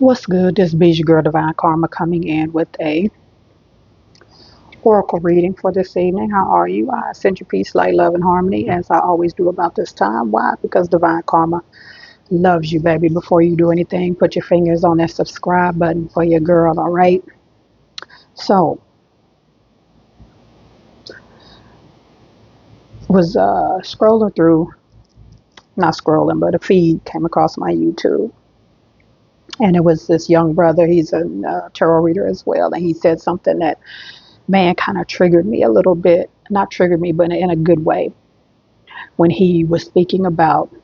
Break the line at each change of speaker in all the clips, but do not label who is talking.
What's good? This is your girl Divine Karma coming in with a oracle reading for this evening. How are you? I send you peace, light, love, and harmony as I always do about this time. Why? Because Divine Karma loves you, baby. Before you do anything, put your fingers on that subscribe button for your girl, all right? So, was scrolling through, not scrolling, but a feed came across my YouTube. And it was this young brother. He's a tarot reader as well. And he said something that man kind of triggered me a little bit, not triggered me, but in a good way, when he was speaking about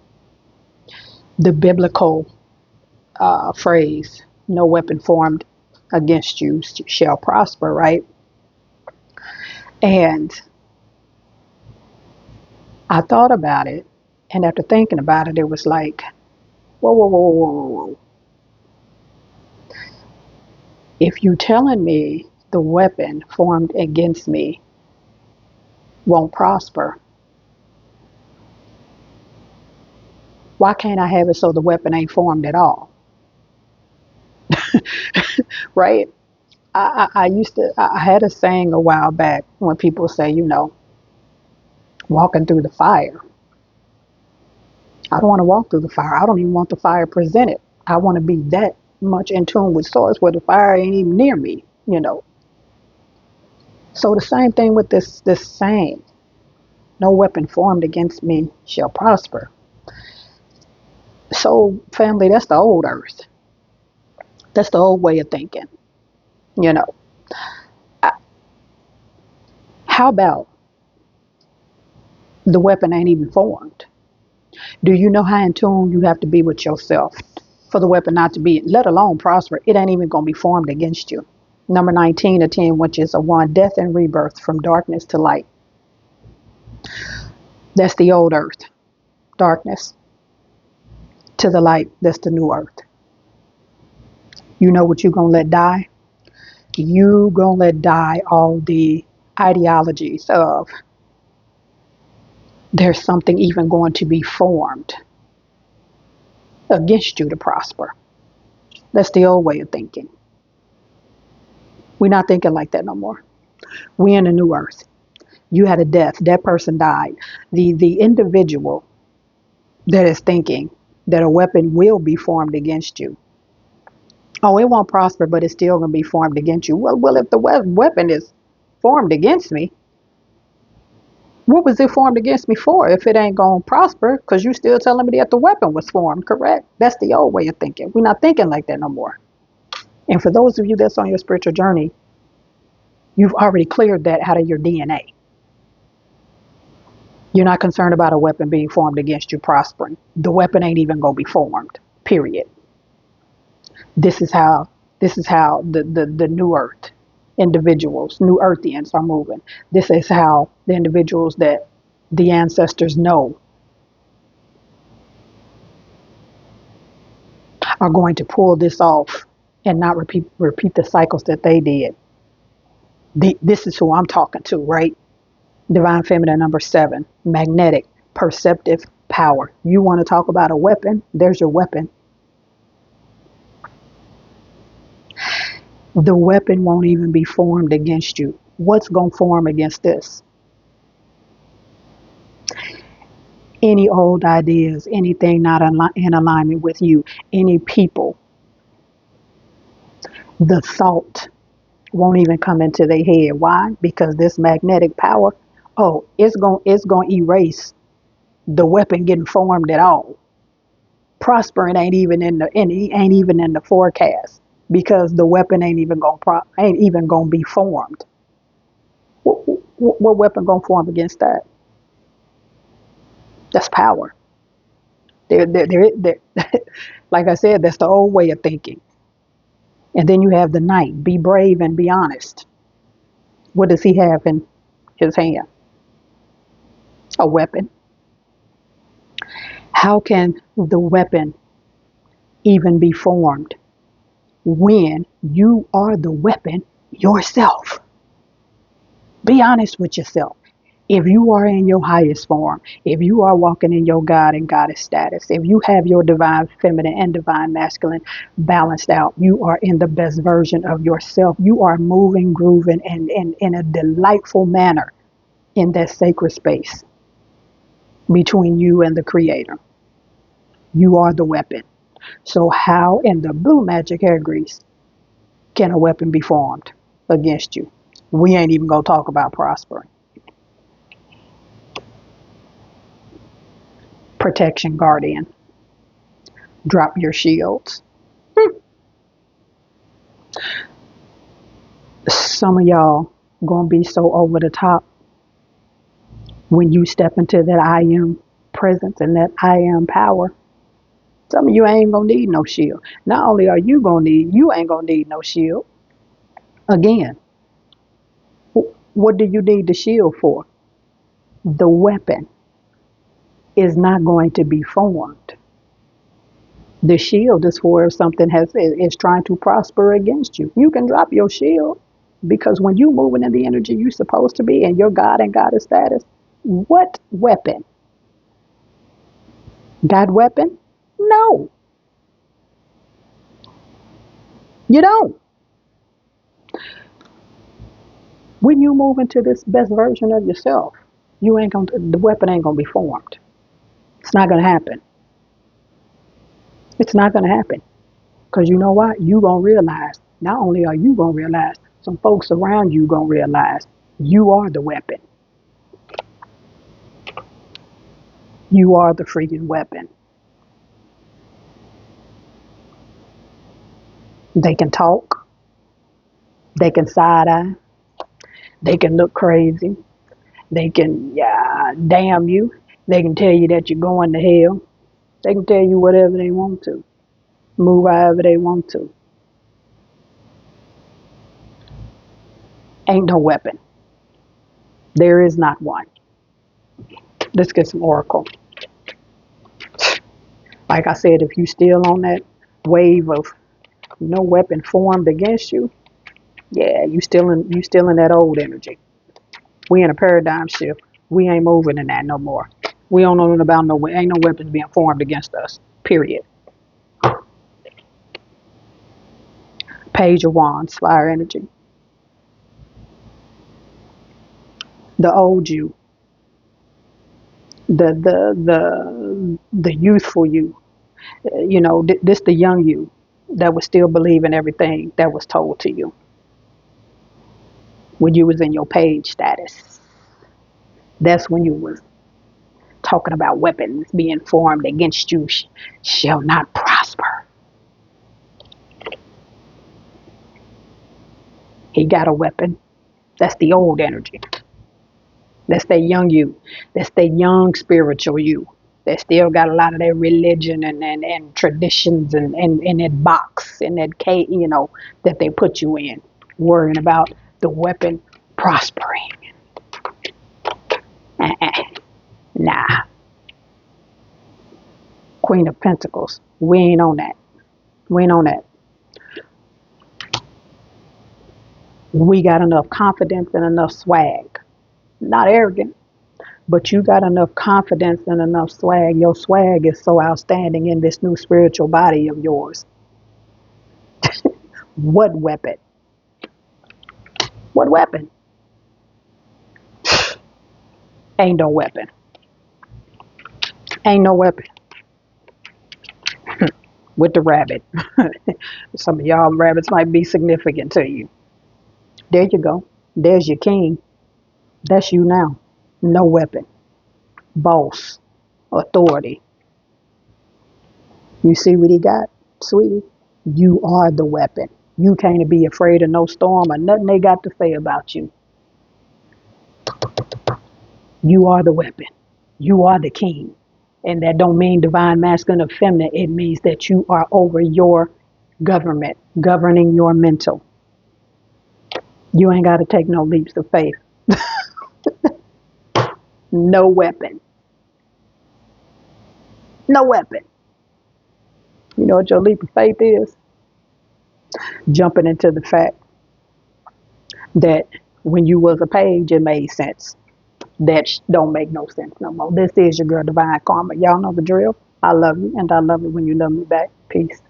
the biblical phrase, no weapon formed against you shall prosper, right? And I thought about it, and after thinking about it, it was like, whoa, whoa, whoa, whoa, whoa, whoa. If you telling me the weapon formed against me won't prosper, why can't I have it so the weapon ain't formed at all? Right? I had a saying a while back when people say, walking through the fire. I don't want to walk through the fire. I don't even want the fire presented. I want to be that much in tune with source where the fire ain't even near me. So the same thing with this saying, no weapon formed against me shall prosper. So family, that's the old earth. That's the old way of thinking. You know, how about the weapon ain't even formed? Do you know how in tune you have to be with yourself for the weapon not to be, let alone prosper? It ain't even going to be formed against you. Number 19 or 10, which is a 1, death and rebirth from darkness to light. That's the old earth. Darkness to the light. That's the new earth. You know what you're going to let die? You going to let die all the ideologies of there's something even going to be formed against you to prosper. That's the old way of thinking. We're not thinking like that no more. We're in a new earth. You had a death. That person died. The individual that is thinking that a weapon will be formed against you. Oh, it won't prosper, but it's still going to be formed against you. Well, if the weapon is formed against me, what was it formed against me for if it ain't going to prosper? Because you still telling me that the weapon was formed, correct? That's the old way of thinking. We're not thinking like that no more. And for those of you that's on your spiritual journey, you've already cleared that out of your DNA. You're not concerned about a weapon being formed against you prospering. The weapon ain't even going to be formed, period. This is how the new earth individuals, new earthians are moving. This is how the individuals that the ancestors know are going to pull this off and not repeat the cycles that they did. This is who I'm talking to, right? Divine Feminine number 7, magnetic, perceptive power. You want to talk about a weapon? There's your weapon. The weapon won't even be formed against you. What's going to form against this? Any old ideas, anything not in alignment with you, any people. The thought won't even come into their head. Why? Because this magnetic power, it's going to erase the weapon getting formed at all. Prospering ain't even in the forecast because the weapon ain't even going to be formed. What weapon going to form against that? That's power. There, like I said, that's the old way of thinking. And then you have the knight. Be brave and be honest. What does he have in his hand? A weapon. How can the weapon even be formed when you are the weapon yourself? Be honest with yourself. If you are in your highest form, if you are walking in your God and goddess status, if you have your divine feminine and divine masculine balanced out, you are in the best version of yourself. You are moving, grooving, and in a delightful manner in that sacred space between you and the Creator. You are the weapon. So, how in the blue magic hair grease can a weapon be formed against you? We ain't even gonna talk about prospering. Protection, guardian. Drop your shields. Some of y'all gonna be so over the top when you step into that I am presence and that I am power. Some of you ain't gonna need no shield. Not only are you ain't gonna need no shield. Again, what do you need the shield for? The weapon is not going to be formed. The shield is for if something is trying to prosper against you. You can drop your shield because when you're moving in the energy you're supposed to be in your God and goddess status, what weapon? God weapon? No, you don't. When you move into this best version of yourself, the weapon ain't gonna be formed. It's not gonna happen. It's not gonna happen. Because you know what? You gonna realize, not only are you gonna realize, some folks around you gonna realize you are the weapon. You are the freaking weapon. They can talk, they can side eye, they can look crazy, they can damn you, they can tell you that you're going to hell, they can tell you whatever they want to, move however they want to. Ain't no weapon. There is not one. Let's get some oracle. Like I said, if you still on that wave of no weapon formed against you, yeah, you still in that old energy. We in a paradigm shift. We ain't moving in that no more. We don't know about ain't no weapons being formed against us. Period. Page of Wands, fire energy. The old you, the youthful you. This the young you that was still believing everything that was told to you when you was in your page status. That's when you was talking about weapons being formed against you shall not prosper. He got a weapon. That's the old energy. That's that young you. That's that young spiritual you. That still got a lot of that religion and traditions and that box and that that they put you in, worrying about the weapon prospering. Nah. Queen of Pentacles. We ain't on that. We ain't on that. We got enough confidence and enough swag. Not arrogant, but you got enough confidence and enough swag. Your swag is so outstanding in this new spiritual body of yours. What weapon? What weapon? Ain't no weapon. Ain't no weapon. With the rabbit. Some of y'all rabbits might be significant to you. There you go. There's your king. That's you now. No weapon. Boss. Authority. You see what he got, sweetie? You are the weapon. You can't be afraid of no storm or nothing they got to say about you. You are the weapon. You are the king. And that don't mean divine masculine or feminine. It means that you are over your government, governing your mental. You ain't got to take no leaps of faith. No weapon. No weapon. You know what your leap of faith is? Jumping into the fact that when you was a page, it made sense. that don't make no sense no more. This is your girl, Divine Karma. Y'all know the drill. I love you, and I love it when you love me back. Peace.